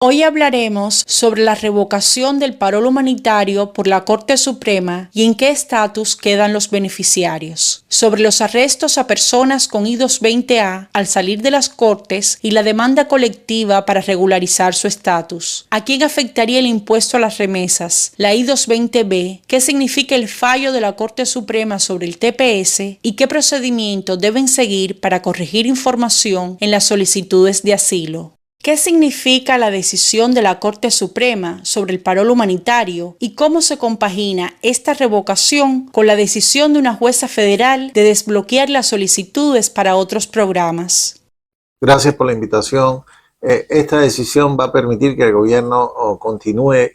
Hoy hablaremos sobre la revocación del parol humanitario por la Corte Suprema y en qué estatus quedan los beneficiarios, sobre los arrestos a personas con I-220A al salir de las Cortes y la demanda colectiva para regularizar su estatus, a quién afectaría el impuesto a las remesas, la I-220B, qué significa el fallo de la Corte Suprema sobre el TPS y qué procedimientos deben seguir para corregir información en las solicitudes de asilo. ¿Qué significa la decisión de la Corte Suprema sobre el parol humanitario y cómo se compagina esta revocación con la decisión de una jueza federal de desbloquear las solicitudes para otros programas? Gracias por la invitación. Esta decisión va a permitir que el gobierno continúe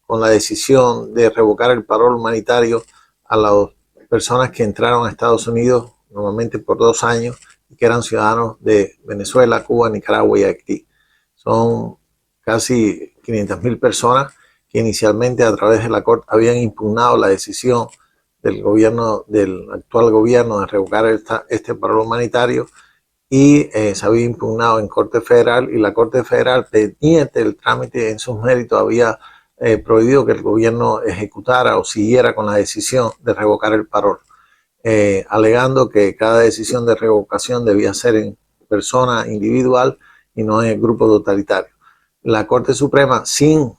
con la decisión de revocar el parol humanitario a las personas que entraron a Estados Unidos normalmente por 2 años y que eran ciudadanos de Venezuela, Cuba, Nicaragua y Haití. Son casi 500.000 personas que inicialmente a través de la Corte habían impugnado la decisión del actual gobierno de revocar este parol humanitario y se había impugnado en Corte Federal, y la Corte Federal, pendiente del trámite en sus méritos, había prohibido que el gobierno ejecutara o siguiera con la decisión de revocar el parol, alegando que cada decisión de revocación debía ser en persona individual y no en el grupo totalitario. La Corte Suprema, sin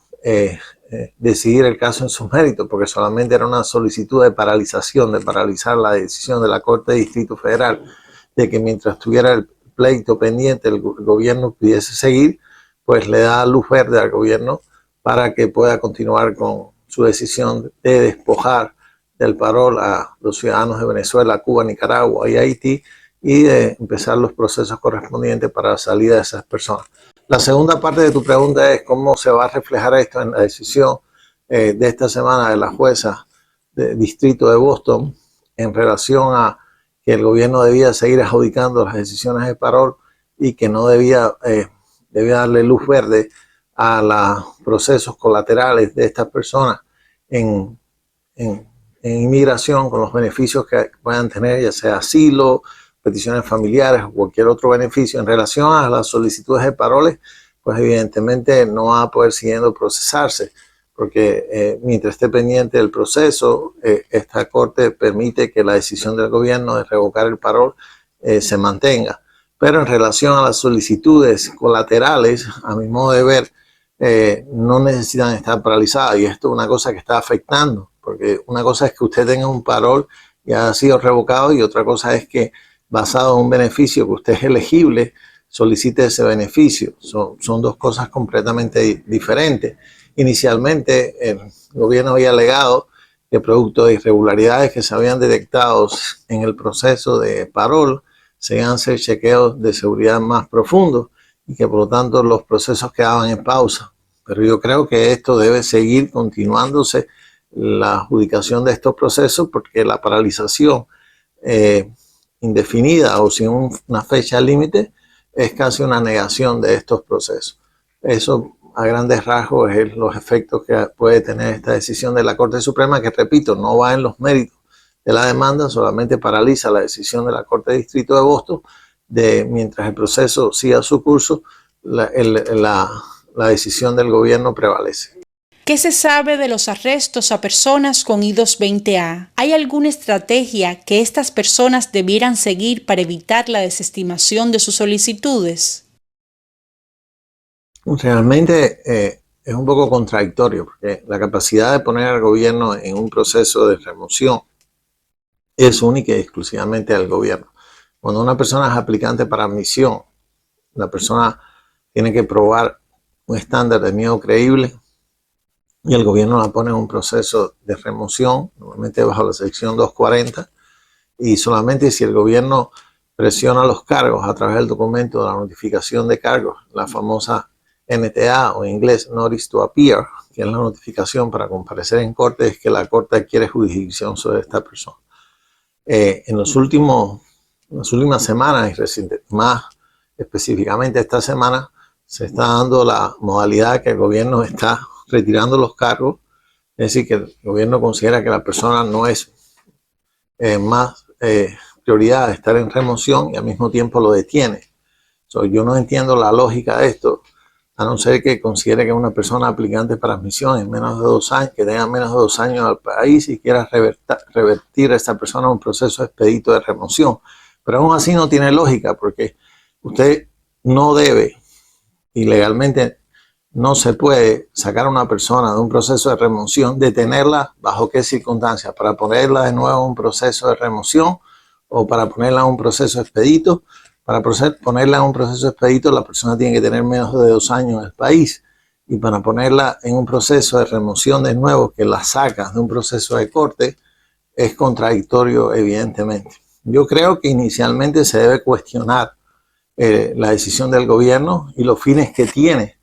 decidir el caso en sus méritos, porque solamente era una solicitud de paralización, de paralizar la decisión de la Corte de Distrito Federal, de que mientras tuviera el pleito pendiente el gobierno pudiese seguir, pues le da luz verde al gobierno para que pueda continuar con su decisión de despojar del parol a los ciudadanos de Venezuela, Cuba, Nicaragua y Haití, y de empezar los procesos correspondientes para la salida de esas personas. La segunda parte de tu pregunta es cómo se va a reflejar esto en la decisión de esta semana de la jueza del distrito de Boston en relación a que el gobierno debía seguir adjudicando las decisiones de parol y que no debía darle luz verde a los procesos colaterales de estas personas en inmigración, con los beneficios que puedan tener, ya sea asilo, peticiones familiares o cualquier otro beneficio. En relación a las solicitudes de paroles, pues evidentemente no va a poder siguiendo procesarse, porque mientras esté pendiente del proceso, esta Corte permite que la decisión del gobierno de revocar el parol se mantenga. Pero en relación a las solicitudes colaterales, a mi modo de ver, no necesitan estar paralizadas, y esto es una cosa que está afectando, porque una cosa es que usted tenga un parol y ha sido revocado, y otra cosa es que, basado en un beneficio que usted es elegible, solicite ese beneficio. Son dos cosas completamente diferentes. Inicialmente el gobierno había alegado que producto de irregularidades que se habían detectado en el proceso de parol, se iban a hacer chequeos de seguridad más profundos y que por lo tanto los procesos quedaban en pausa. Pero yo creo que esto debe seguir continuándose, la adjudicación de estos procesos, porque la paralización indefinida o sin una fecha límite es casi una negación de estos procesos. Eso a grandes rasgos es los efectos que puede tener esta decisión de la Corte Suprema, que repito, no va en los méritos de la demanda, solamente paraliza la decisión de la Corte de Distrito de Boston de, mientras el proceso siga su curso, la decisión del gobierno prevalece. ¿Qué se sabe de los arrestos a personas con I-220A? ¿Hay alguna estrategia que estas personas debieran seguir para evitar la desestimación de sus solicitudes? Realmente es un poco contradictorio, porque la capacidad de poner al gobierno en un proceso de remoción es única y exclusivamente del gobierno. Cuando una persona es aplicante para admisión, la persona tiene que probar un estándar de miedo creíble, y el gobierno la pone en un proceso de remoción, normalmente bajo la sección 240, y solamente si el gobierno presiona los cargos a través del documento de la notificación de cargos, la famosa NTA, o en inglés Notice to Appear, que es la notificación para comparecer en corte, es que la corte adquiere jurisdicción sobre esta persona. En las últimas semanas, y más específicamente esta semana, se está dando la modalidad que el gobierno está retirando los cargos, es decir, que el gobierno considera que la persona no es más prioridad de estar en remoción, y al mismo tiempo lo detiene. Yo no entiendo la lógica de esto, a no ser que considere que es una persona aplicante para admisión en menos de 2 años, que tenga menos de 2 años al país y quiera revertir a esta persona a un proceso expedito de remoción. Pero aún así no tiene lógica, porque usted no debe, y legalmente no se puede sacar a una persona de un proceso de remoción, detenerla bajo qué circunstancias, para ponerla de nuevo en un proceso de remoción o para ponerla en un proceso expedito. Para ponerla en un proceso expedito, la persona tiene que tener menos de 2 años en el país. Y para ponerla en un proceso de remoción de nuevo, que la sacas de un proceso de corte, es contradictorio, evidentemente. Yo creo que inicialmente se debe cuestionar la decisión del gobierno y los fines que tiene.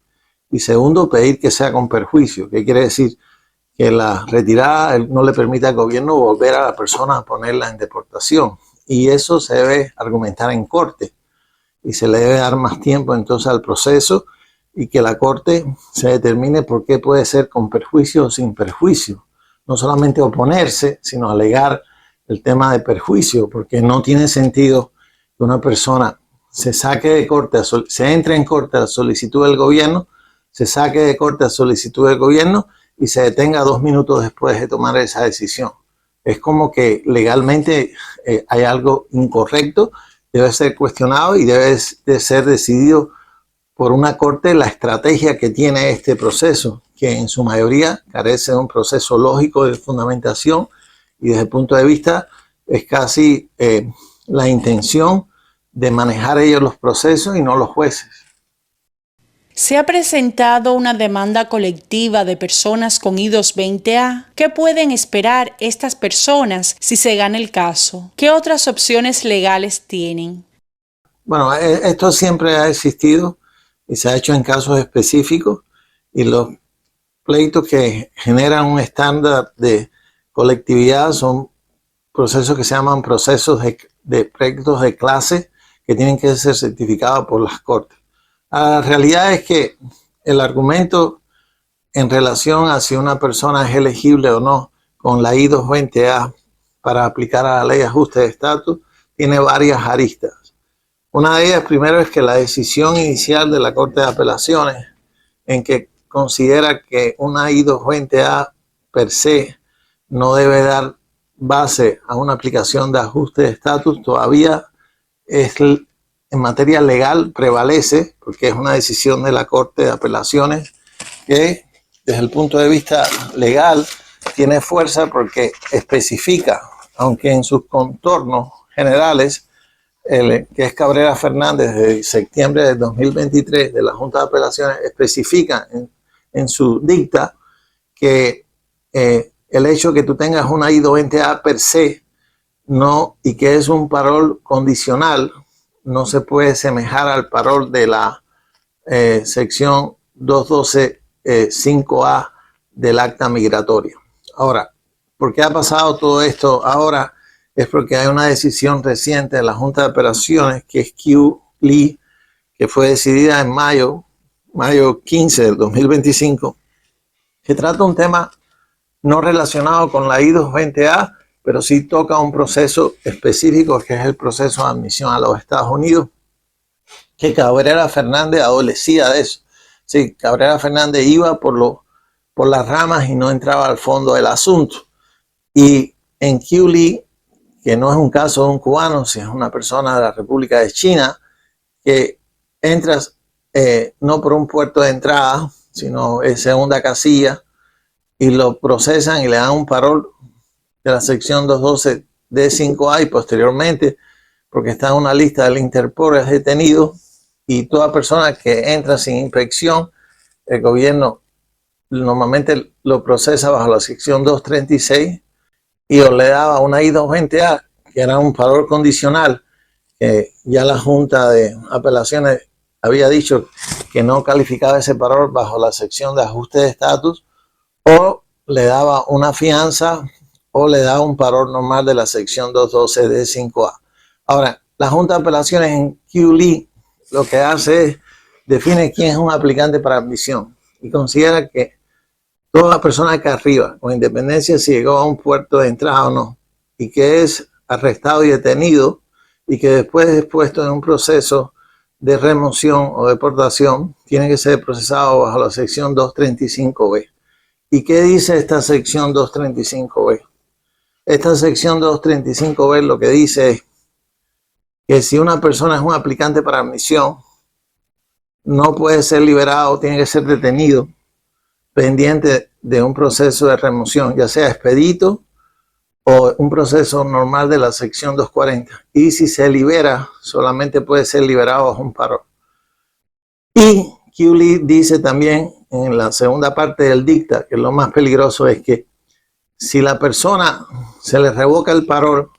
Y segundo, pedir que sea con perjuicio. ¿Qué quiere decir? Que la retirada no le permita al gobierno volver a la persona a ponerla en deportación. Y eso se debe argumentar en corte y se le debe dar más tiempo entonces al proceso y que la corte se determine por qué puede ser con perjuicio o sin perjuicio. No solamente oponerse, sino alegar el tema de perjuicio, porque no tiene sentido que una persona se saque de corte, se entre en corte a solicitud del gobierno, se saque de corte a solicitud del gobierno y se detenga 2 minutos después de tomar esa decisión. Es como que legalmente hay algo incorrecto, debe ser cuestionado y debe de ser decidido por una corte la estrategia que tiene este proceso, que en su mayoría carece de un proceso lógico de fundamentación y desde el punto de vista es casi la intención de manejar ellos los procesos y no los jueces. Se ha presentado una demanda colectiva de personas con I-220A. ¿Qué pueden esperar estas personas si se gana el caso? ¿Qué otras opciones legales tienen? Bueno, esto siempre ha existido y se ha hecho en casos específicos y los pleitos que generan un estándar de colectividad son procesos que se llaman procesos de proyectos de clase que tienen que ser certificados por las cortes. La realidad es que el argumento en relación a si una persona es elegible o no con la I-220A para aplicar a la ley de ajuste de estatus tiene varias aristas. Una de ellas primero es que la decisión inicial de la Corte de Apelaciones en que considera que una I-220A per se no debe dar base a una aplicación de ajuste de estatus todavía es en materia legal prevalece, porque es una decisión de la Corte de Apelaciones que desde el punto de vista legal tiene fuerza porque especifica, aunque en sus contornos generales, que es Cabrera Fernández de septiembre de 2023 de la Junta de Apelaciones, especifica en su dicta que el hecho que tú tengas una I-220A per se no, y que es un parol condicional, no se puede semejar al parol de la sección 212.5A del acta migratoria. Ahora, ¿por qué ha pasado todo esto ahora? Es porque hay una decisión reciente de la Junta de Apelaciones, que es Q-Lee, que fue decidida en mayo 15 del 2025, que trata un tema no relacionado con la I-220A, pero sí toca un proceso específico que es el proceso de admisión a los Estados Unidos, que Cabrera Fernández adolecía de eso. Sí, Cabrera Fernández iba por las ramas y no entraba al fondo del asunto. Y en Q-Lee, que no es un caso de un cubano, sino es una persona de la República de China, que entras no por un puerto de entrada, sino en segunda casilla, y lo procesan y le dan un parol de la sección 212 D5A y posteriormente, porque está en una lista del Interpol, es detenido, y toda persona que entra sin inspección, el gobierno normalmente lo procesa bajo la sección 236 y o le daba una I-220A, que era un parol condicional, que ya la Junta de Apelaciones había dicho que no calificaba ese parol bajo la sección de ajuste de estatus, o le daba una fianza o le daba un parol normal de la sección 212 de 5A. Ahora, la Junta de Apelaciones en Q-Lee lo que hace es define quién es un aplicante para admisión y considera que toda persona que arriba, con independencia si llegó a un puerto de entrada o no, y que es arrestado y detenido y que después es puesto en un proceso de remoción o deportación tiene que ser procesado bajo la sección 235B. ¿Y qué dice esta sección 235B? Esta sección 235B lo que dice es que si una persona es un aplicante para admisión, no puede ser liberado, tiene que ser detenido, pendiente de un proceso de remoción, ya sea expedito o un proceso normal de la sección 240. Y si se libera, solamente puede ser liberado bajo un parol. Y Q-Lee dice también en la segunda parte del dicta que lo más peligroso es que si la persona se le revoca el parol,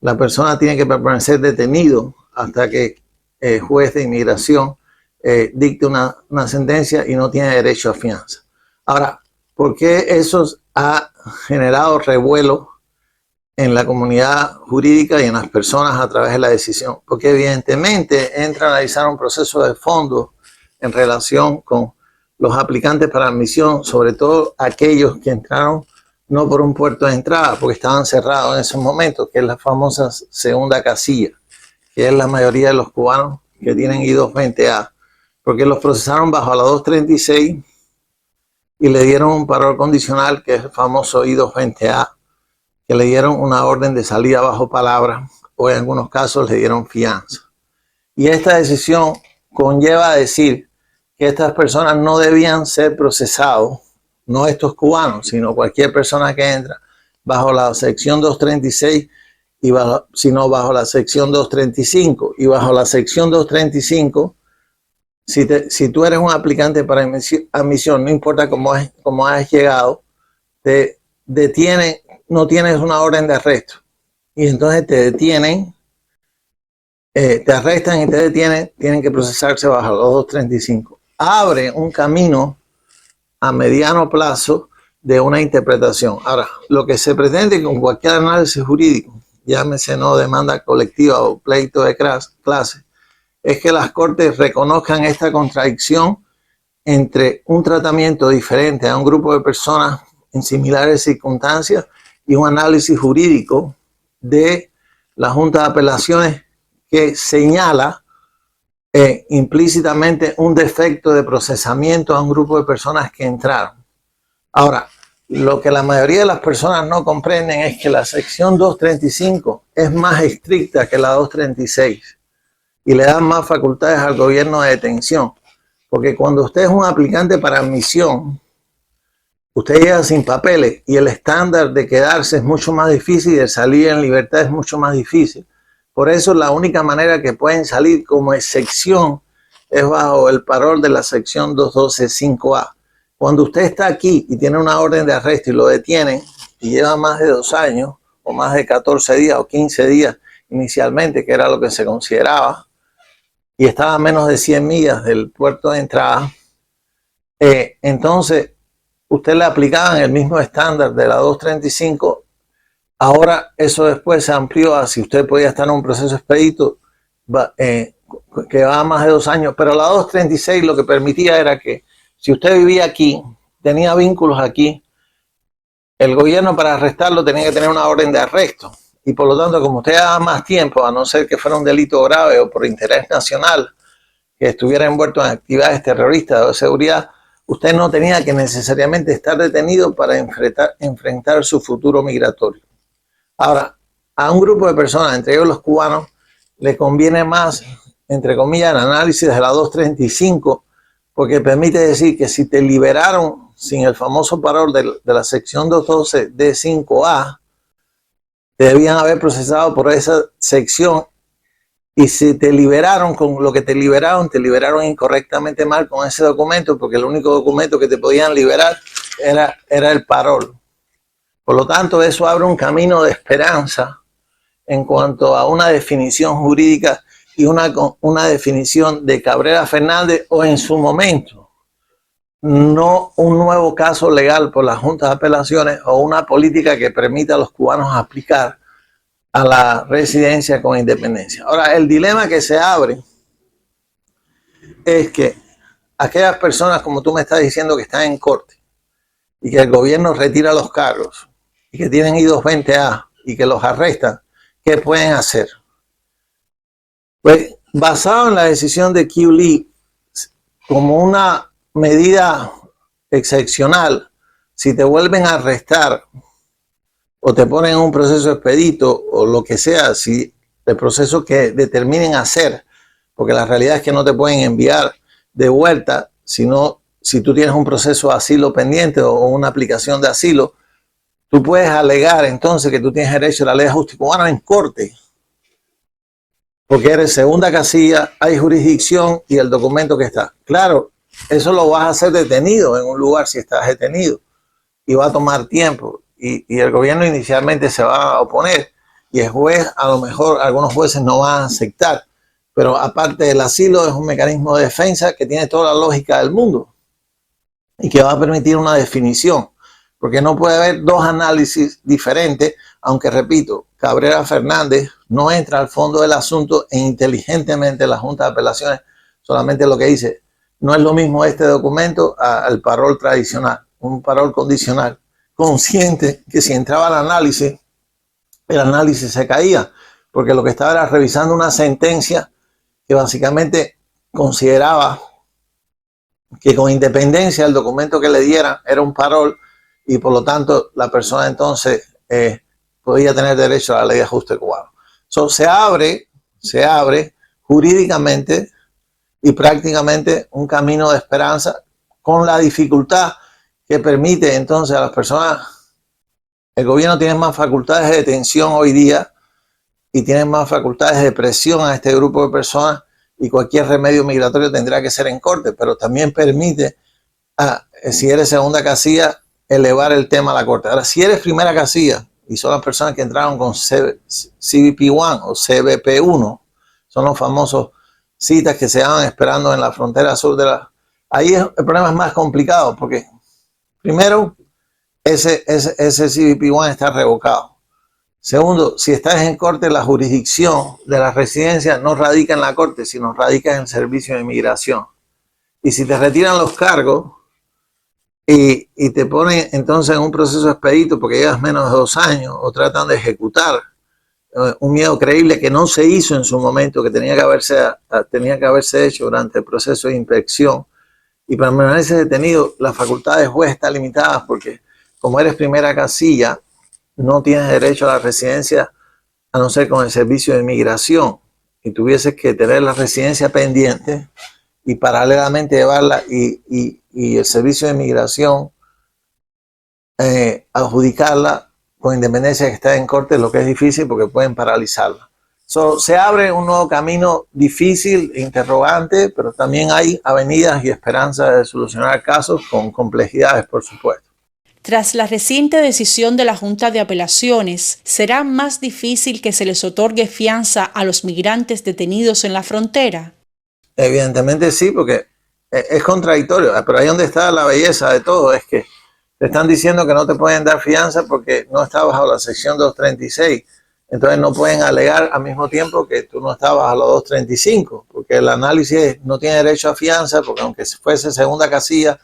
la persona tiene que permanecer detenido hasta que el juez de inmigración dicte una sentencia y no tiene derecho a fianza. Ahora, ¿por qué eso ha generado revuelo en la comunidad jurídica y en las personas a través de la decisión? Porque evidentemente entra a analizar un proceso de fondo en relación con los aplicantes para admisión, sobre todo aquellos que entraron no por un puerto de entrada, porque estaban cerrados en esos momentos, que es la famosa segunda casilla, que es la mayoría de los cubanos que tienen I-220A, porque los procesaron bajo la 236 y le dieron un parol condicional, que es el famoso I-220A, que le dieron una orden de salida bajo palabra, o en algunos casos le dieron fianza. Y esta decisión conlleva a decir que estas personas no debían ser procesados, no estos cubanos, sino cualquier persona que entra bajo la sección 236, sino bajo la sección 235. Y bajo la sección 235, si tú eres un aplicante para admisión, no importa cómo has llegado, te detienen, no tienes una orden de arresto. Y entonces te detienen, te arrestan y te detienen, tienen que procesarse bajo los 235. Abre un camino a mediano plazo de una interpretación. Ahora, lo que se pretende con cualquier análisis jurídico, llámese no demanda colectiva o pleito de clase, es que las cortes reconozcan esta contradicción entre un tratamiento diferente a un grupo de personas en similares circunstancias y un análisis jurídico de la Junta de Apelaciones que señala implícitamente un defecto de procesamiento a un grupo de personas que entraron. Ahora, lo que la mayoría de las personas no comprenden es que la sección 235 es más estricta que la 236 y le da más facultades al gobierno de detención. Porque cuando usted es un aplicante para admisión, usted llega sin papeles y el estándar de quedarse es mucho más difícil y de salir en libertad es mucho más difícil. Por eso la única manera que pueden salir como excepción es bajo el parol de la sección 212.5A. Cuando usted está aquí y tiene una orden de arresto y lo detienen y lleva más de 2 años o más de 14 días o 15 días inicialmente, que era lo que se consideraba, y estaba a menos de 100 millas del puerto de entrada, entonces usted le aplicaban el mismo estándar de la 235. Ahora eso después se amplió a si usted podía estar en un proceso expedito que va a más de 2 años, pero la 236 lo que permitía era que si usted vivía aquí, tenía vínculos aquí, el gobierno para arrestarlo tenía que tener una orden de arresto. Y por lo tanto, como usted da más tiempo, a no ser que fuera un delito grave o por interés nacional, que estuviera envuelto en actividades terroristas o de seguridad, usted no tenía que necesariamente estar detenido para enfrentar su futuro migratorio. Ahora, a un grupo de personas, entre ellos los cubanos, le conviene más, entre comillas, el análisis de la 235, porque permite decir que si te liberaron sin el famoso parol de la sección 212 D5A, te debían haber procesado por esa sección, y si te liberaron con lo que te liberaron incorrectamente mal con ese documento, porque el único documento que te podían liberar era el parol. Por lo tanto, eso abre un camino de esperanza en cuanto a una definición jurídica y una definición de Cabrera Fernández, o en su momento, no un nuevo caso legal por la Junta de Apelaciones o una política que permita a los cubanos aplicar a la residencia con independencia. Ahora, el dilema que se abre es que aquellas personas, como tú me estás diciendo, que están en corte y que el gobierno retira los cargos y que tienen I-220A y que los arrestan, ¿qué pueden hacer? Pues basado en la decisión de Kyu Lee, como una medida excepcional, si te vuelven a arrestar o te ponen en un proceso expedito o lo que sea, si el proceso que determinen hacer, porque la realidad es que no te pueden enviar de vuelta, sino si tú tienes un proceso de asilo pendiente o una aplicación de asilo, tú puedes alegar entonces que tú tienes derecho a la ley de ajuste cubano en corte, porque eres segunda casilla, hay jurisdicción y el documento que está. Claro, eso lo vas a hacer detenido en un lugar si estás detenido y va a tomar tiempo y el gobierno inicialmente se va a oponer y el juez, a lo mejor algunos jueces no van a aceptar, pero aparte del asilo es un mecanismo de defensa que tiene toda la lógica del mundo y que va a permitir una definición, porque no puede haber dos análisis diferentes, aunque repito, Cabrera Fernández no entra al fondo del asunto e inteligentemente la Junta de Apelaciones solamente lo que dice, no es lo mismo este documento al parol tradicional, un parol condicional, consciente que si entraba al análisis, el análisis se caía, porque lo que estaba era revisando una sentencia que básicamente consideraba que con independencia el documento que le dieran era un parol y por lo tanto la persona entonces podía tener derecho a la ley de ajuste cubano. Se abre jurídicamente y prácticamente un camino de esperanza con la dificultad que permite entonces a las personas, el gobierno tiene más facultades de detención hoy día y tiene más facultades de presión a este grupo de personas y cualquier remedio migratorio tendrá que ser en corte, pero también permite, si eres segunda casilla, elevar el tema a la corte. Ahora, si eres primera casilla, y son las personas que entraron con CBP1 o CBP1, son los famosos citas que se van esperando en la frontera sur de la... Ahí el problema es más complicado, porque primero, ese CBP1 está revocado. Segundo, si estás en corte, la jurisdicción de la residencia no radica en la corte, sino radica en el servicio de inmigración. Y si te retiran los cargos y te ponen entonces en un proceso expedito porque llevas menos de 2 años o tratan de ejecutar un miedo creíble que no se hizo en su momento, que tenía que haberse hecho durante el proceso de inspección, y permaneces detenido, la facultad de juez está limitada porque como eres primera casilla, no tienes derecho a la residencia a no ser con el servicio de inmigración y tuvieses que tener la residencia pendiente y paralelamente llevarla y el servicio de inmigración adjudicarla con independencia de que esté en corte, lo que es difícil porque pueden paralizarla. Se abre un nuevo camino difícil, interrogante, pero también hay avenidas y esperanzas de solucionar casos con complejidades, por supuesto. Tras la reciente decisión de la Junta de Apelaciones, ¿será más difícil que se les otorgue fianza a los migrantes detenidos en la frontera? Evidentemente sí, porque es contradictorio, pero ahí donde está la belleza de todo, es que te están diciendo que no te pueden dar fianza porque no estás bajo la sección 236, entonces no pueden alegar al mismo tiempo que tú no estás bajo la 235, porque el análisis no tiene derecho a fianza, porque aunque fuese segunda casilla,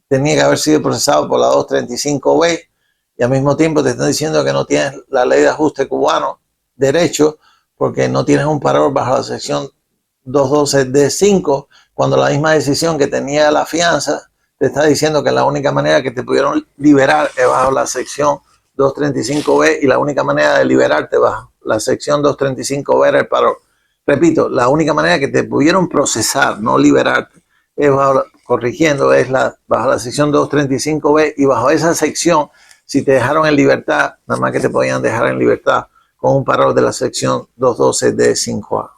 tenía que haber sido procesado por la 235B y al mismo tiempo te están diciendo que no tienes la ley de ajuste cubano derecho porque no tienes un parol bajo la sección 212D5 cuando la misma decisión que tenía la fianza te está diciendo que la única manera que te pudieron liberar es bajo la sección 235B y la única manera de liberarte bajo la sección 235B era el parol. Repito, la única manera que te pudieron procesar, no liberarte, es corrigiendo, es bajo la sección 235B y bajo esa sección, si te dejaron en libertad, nada más que te podían dejar en libertad con un parol de la sección 212D5A.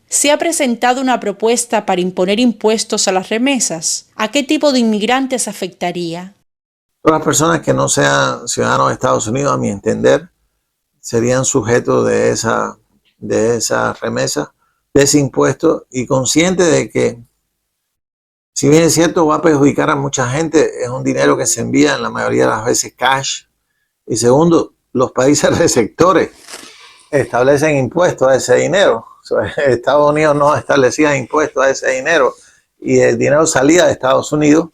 Se ha presentado una propuesta para imponer impuestos a las remesas. ¿A qué tipo de inmigrantes afectaría? Todas las personas que no sean ciudadanos de Estados Unidos, a mi entender, serían sujetos de esa remesa, de ese impuesto, y consciente de que si bien es cierto, va a perjudicar a mucha gente, es un dinero que se envía en la mayoría de las veces cash. Y segundo, los países receptores establecen impuestos a ese dinero. Estados Unidos no establecía impuestos a ese dinero y el dinero salía de Estados Unidos.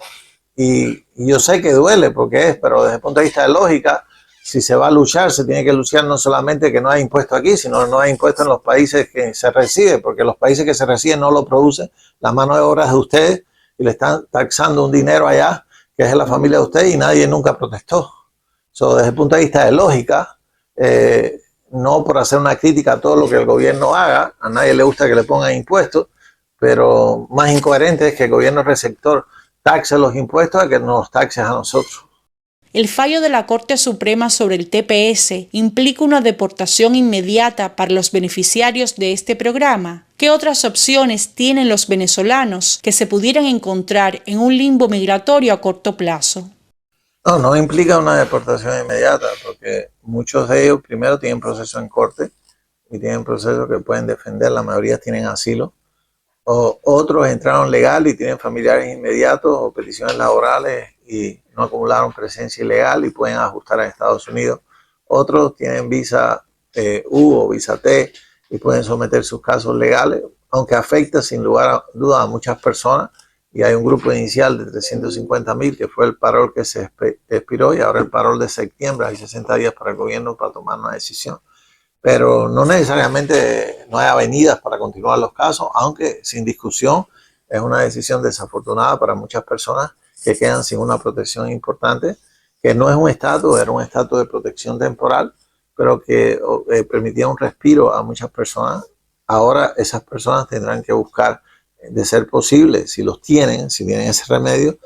Y yo sé que duele porque pero desde el punto de vista de lógica, si se va a luchar, se tiene que luchar no solamente que no hay impuesto aquí, sino no hay impuesto en los países que se recibe, porque los países que se reciben no lo producen, la mano de obra es de ustedes y le están taxando un dinero allá que es de la familia de ustedes y nadie nunca protestó. So, desde el punto de vista de lógica, no por hacer una crítica a todo lo que el gobierno haga, a nadie le gusta que le pongan impuestos, pero más incoherente es que el gobierno receptor taxe los impuestos a que nos taxes a nosotros. El fallo de la Corte Suprema sobre el TPS implica una deportación inmediata para los beneficiarios de este programa. ¿Qué otras opciones tienen los venezolanos que se pudieran encontrar en un limbo migratorio a corto plazo? No implica una deportación inmediata, porque muchos de ellos primero tienen proceso en corte y tienen procesos que pueden defender, la mayoría tienen asilo. O otros entraron legal y tienen familiares inmediatos o peticiones laborales y no acumularon presencia ilegal y pueden ajustar a Estados Unidos. Otros tienen visa U o visa T y pueden someter sus casos legales, aunque afecta sin lugar a duda a muchas personas. Y hay un grupo inicial de 350,000 que fue el parol que se expiró y ahora el parol de septiembre. Hay 60 días para el gobierno para tomar una decisión. Pero no necesariamente no hay avenidas para continuar los casos, aunque sin discusión es una decisión desafortunada para muchas personas que quedan sin una protección importante, que no es un estatus, era un estatus de protección temporal, pero que permitía un respiro a muchas personas. Ahora esas personas tendrán que buscar, de ser posible, si los tienen, si tienen ese remedio,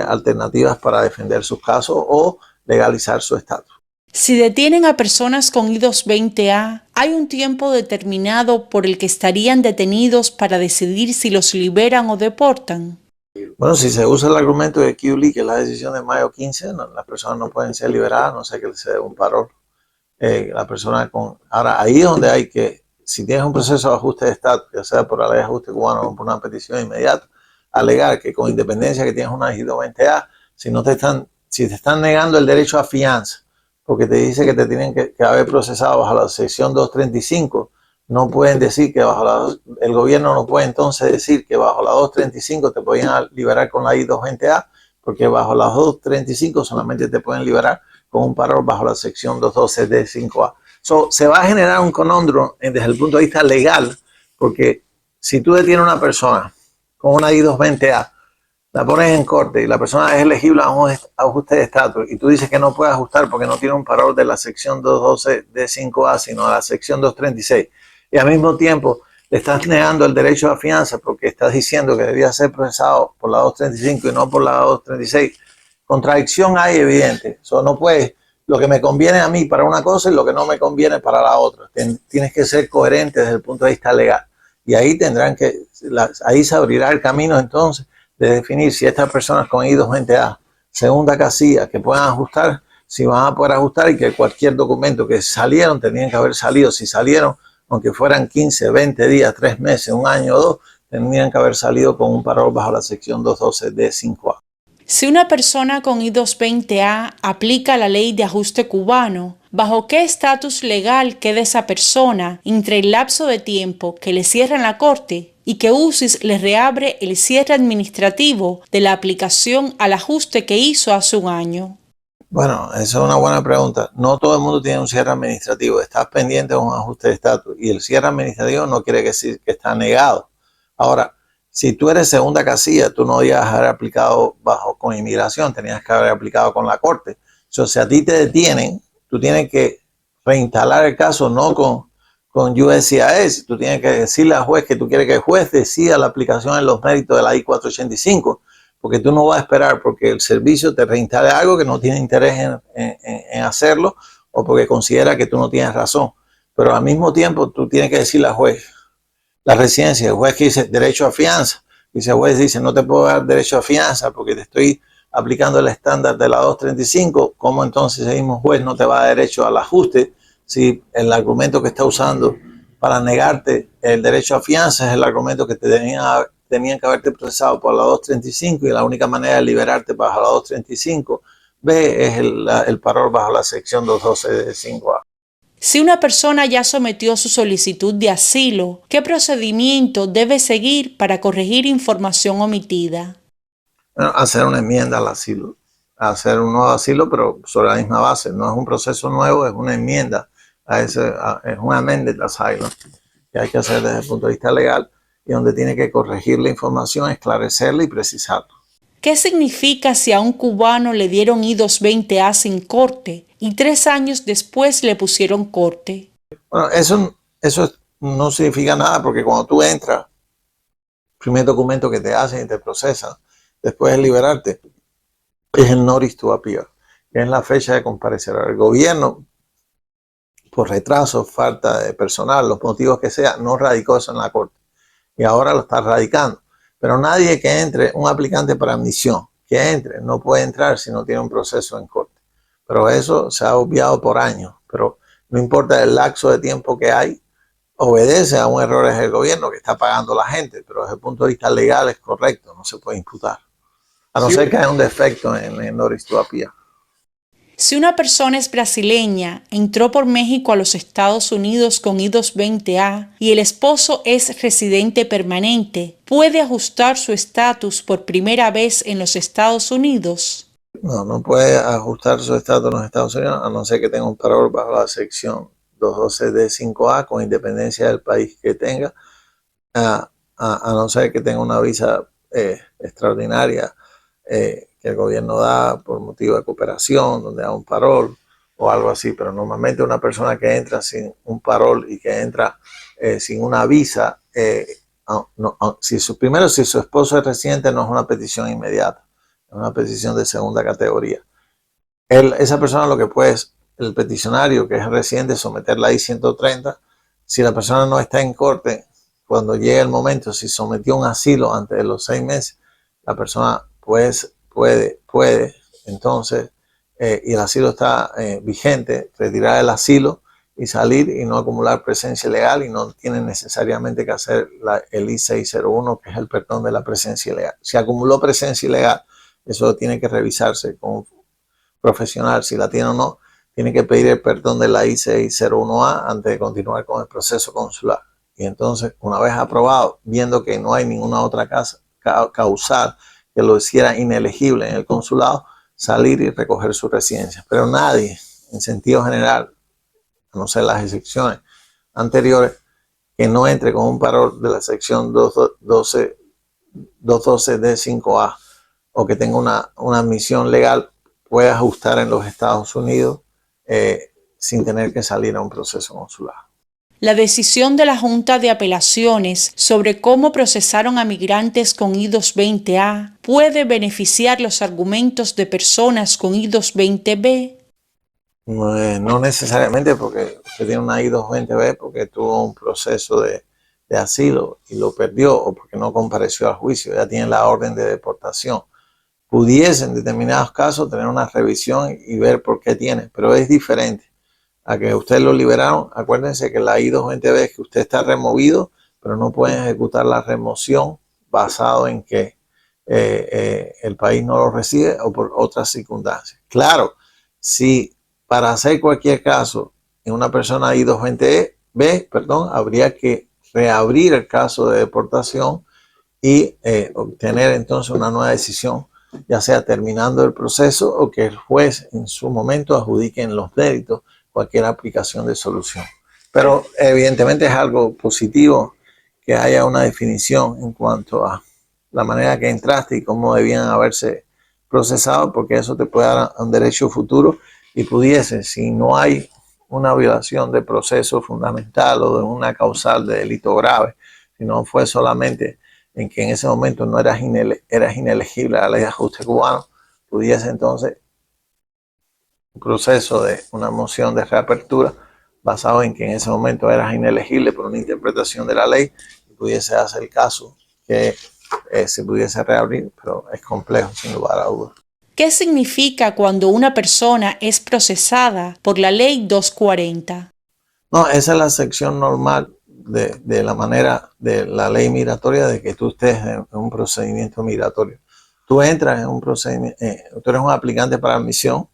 alternativas para defender sus casos o legalizar su estatus. Si detienen a personas con I-220A, ¿hay un tiempo determinado por el que estarían detenidos para decidir si los liberan o deportan? Bueno, si se usa el argumento de QLI, que es la decisión de mayo 15, las personas no pueden ser liberadas, no sé que se dé un parol. Ahora, ahí es donde hay que, si tienes un proceso de ajuste de estatus, ya sea por la ley de ajuste cubano o por una petición inmediata, alegar que con independencia que tienes una I-220A, si te están negando el derecho a fianza, porque te dice que te tienen que haber procesado bajo la sección 235, no pueden decir que el gobierno no puede entonces decir que bajo la 235 te podían liberar con la I-220A, porque bajo la 235 solamente te pueden liberar con un parol bajo la sección 212 D5A. Se va a generar un conundrum desde el punto de vista legal, porque si tú detienes a una persona con una I-220A, la pones en corte y la persona es elegible a un ajuste de estatus y tú dices que no puede ajustar porque no tiene un parol de la sección 212 D5A, sino de la sección 236, y al mismo tiempo le estás negando el derecho a fianza porque estás diciendo que debía ser procesado por la 235 y no por la 236, contradicción hay evidente. No puedes, lo que me conviene a mí para una cosa y lo que no me conviene para la otra. Tienes que ser coherente desde el punto de vista legal. Y ahí ahí se abrirá el camino entonces de definir si estas personas con I-220A, segunda casilla, que puedan ajustar, si van a poder ajustar y que cualquier documento que salieron tenían que haber salido. Si salieron, aunque fueran 15, 20 días, 3 meses, un año o 2, tendrían que haber salido con un parol bajo la sección 212 D5A. Si una persona con I-220A aplica la ley de ajuste cubano, ¿bajo qué estatus legal queda esa persona entre el lapso de tiempo que le cierran la corte y que UCIS le reabre el cierre administrativo de la aplicación al ajuste que hizo hace un año? Bueno, esa es una buena pregunta. No todo el mundo tiene un cierre administrativo. Estás pendiente de un ajuste de estatus y el cierre administrativo no quiere decir que está negado. Ahora, si tú eres segunda casilla, tú no debías haber aplicado con inmigración, tenías que haber aplicado con la corte. Si a ti te detienen, tú tienes que reinstalar el caso, no con USCIS. Tú tienes que decirle al juez que tú quieres que el juez decida la aplicación en los méritos de la I-485, porque tú no vas a esperar porque el servicio te reinstale algo que no tiene interés en hacerlo o porque considera que tú no tienes razón. Pero al mismo tiempo tú tienes que decirle al juez la residencia, el juez que dice derecho a fianza, y si el juez dice no te puedo dar derecho a fianza porque te estoy aplicando el estándar de la 235, ¿cómo entonces ese mismo juez no te va a dar derecho al ajuste si el argumento que está usando para negarte el derecho a fianza es el argumento que tenían que haberte procesado por la 235 y la única manera de liberarte bajo la 235 B es el parol bajo la sección 212 de 5A? Si una persona ya sometió su solicitud de asilo, ¿qué procedimiento debe seguir para corregir información omitida? Bueno, hacer una enmienda al asilo. a hacer un nuevo asilo, pero sobre la misma base. No es un proceso nuevo, es una enmienda es un amended asylum que hay que hacer desde el punto de vista legal y donde tiene que corregir la información, esclarecerla y precisarla. ¿Qué significa si a un cubano le dieron I-220A sin corte y 3 años después le pusieron corte? Bueno, eso no significa nada porque cuando tú entras, el primer documento que te hacen y te procesan después de liberarte es el notice to appear, que es la fecha de comparecer. El gobierno, por retraso, falta de personal, los motivos que sea, no radicó eso en la corte y ahora lo está radicando. Pero nadie que entre, un aplicante para admisión que entre, no puede entrar si no tiene un proceso en corte. Pero eso se ha obviado por años. Pero no importa el lapso de tiempo que hay, obedece a un error del gobierno que está pagando la gente, pero desde el punto de vista legal es correcto, no se puede imputar. A no ser que haya un defecto en el notice to appear. Si una persona es brasileña, entró por México a los Estados Unidos con I-220A y el esposo es residente permanente, ¿puede ajustar su estatus por primera vez en los Estados Unidos? No, no puede ajustar su estatus en los Estados Unidos a no ser que tenga un parol bajo la sección 212D5A con independencia del país que tenga, a no ser que tenga una visa extraordinaria que el gobierno da por motivo de cooperación, donde da un parol o algo así, pero normalmente una persona que entra sin un parol y que entra sin una visa, si su esposo es residente, no es una petición inmediata, es una petición de segunda categoría. Esa persona lo que puede es, el peticionario que es residente, someter la I-130. Si la persona no está en corte, cuando llegue el momento, si sometió un asilo antes de los 6 meses, la persona puede entonces, y el asilo está vigente, retirar el asilo y salir y no acumular presencia ilegal y no tienen necesariamente que hacer el I-601, que es el perdón de la presencia ilegal. Si acumuló presencia ilegal, eso tiene que revisarse con un profesional, si la tiene o no, tiene que pedir el perdón de la I-601A antes de continuar con el proceso consular. Y entonces, una vez aprobado, viendo que no hay ninguna otra causal que lo hiciera inelegible en el consulado, salir y recoger su residencia. Pero nadie, en sentido general, a no ser las excepciones anteriores, que no entre con un parol de la sección 212D5A o que tenga una admisión legal, puede ajustar en los Estados Unidos sin tener que salir a un proceso consular. La decisión de la Junta de Apelaciones sobre cómo procesaron a migrantes con I-220A puede beneficiar los argumentos de personas con I-220B. No necesariamente, porque usted tiene una I-220B porque tuvo un proceso de asilo y lo perdió, o porque no compareció al juicio, ya tiene la orden de deportación. Pudiese en determinados casos tener una revisión y ver por qué tiene, pero es diferente a que usted lo liberaron. Acuérdense que la I-220B es que usted está removido, pero no pueden ejecutar la remoción basado en que el país no lo recibe o por otras circunstancias. Claro, si para hacer cualquier caso en una persona I-220B, habría que reabrir el caso de deportación y obtener entonces una nueva decisión, ya sea terminando el proceso o que el juez en su momento adjudique en los méritos cualquier aplicación de solución. Pero evidentemente es algo positivo que haya una definición en cuanto a la manera que entraste y cómo debían haberse procesado, porque eso te puede dar un derecho futuro y pudiese, si no hay una violación de proceso fundamental o de una causal de delito grave, si no fue solamente en que en ese momento no eras inelegible a la ley de ajuste cubano, pudiese entonces un proceso de una moción de reapertura basado en que en ese momento eras inelegible por una interpretación de la ley y pudiese hacer el caso que se pudiese reabrir, pero es complejo sin lugar a dudas. ¿Qué significa cuando una persona es procesada por la ley 240? No, esa es la sección normal de la manera de la ley migratoria de que tú estés en un procedimiento migratorio. Tú entras en un procedimiento, tú eres un aplicante para admisión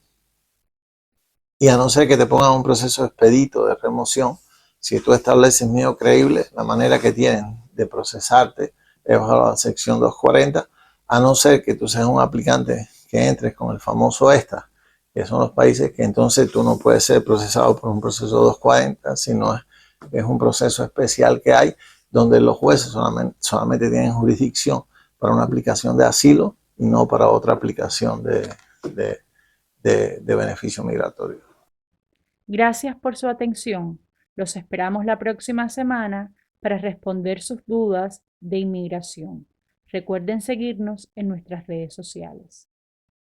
y a no ser que te pongan un proceso expedito de remoción, si tú estableces medio creíble, la manera que tienen de procesarte es bajo la sección 240, a no ser que tú seas un aplicante que entres con el famoso ESTA, que son los países que entonces tú no puedes ser procesado por un proceso 240, sino es un proceso especial que hay donde los jueces solamente tienen jurisdicción para una aplicación de asilo y no para otra aplicación de beneficio migratorio. Gracias por su atención. Los esperamos la próxima semana para responder sus dudas de inmigración. Recuerden seguirnos en nuestras redes sociales.